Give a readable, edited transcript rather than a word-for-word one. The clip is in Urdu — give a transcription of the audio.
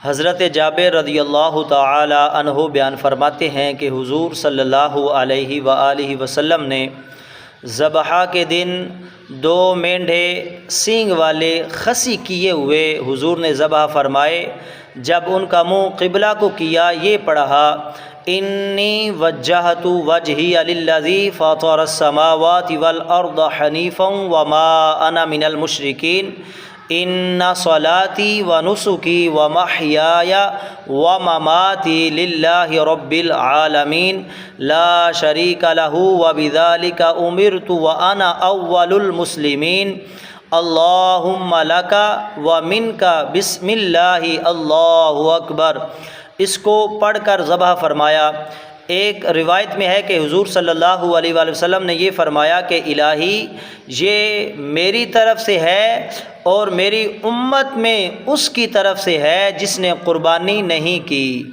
حضرت جابر رضی اللہ تعالی عنہ بیان فرماتے ہیں کہ حضور صلی اللہ علیہ وآلہ وسلم نے ذبح کے دن 2 مینڈھے سینگ والے خسی کیے ہوئے حضور نے ذبح فرمائے۔ جب ان کا منہ قبلہ کو کیا یہ پڑھا، انی وجہت وجہی للذی فاطر السماوات والارض حنیفا وما انا من المشرکین، ان صلاتی ونسکی ومحیای ومماتی للہ رب العالمین لا شریک لہ وبذلک امرت وانا اول المسلمین، اللہم لک ومنک بسم اللہ اللہ اکبر۔ اس کو پڑھ کر ذبح فرمایا۔ ایک روایت میں ہے کہ حضور صلی اللہ علیہ وآلہ وسلم نے یہ فرمایا کہ الہی یہ میری طرف سے ہے اور میری امت میں اس کی طرف سے ہے جس نے قربانی نہیں کی۔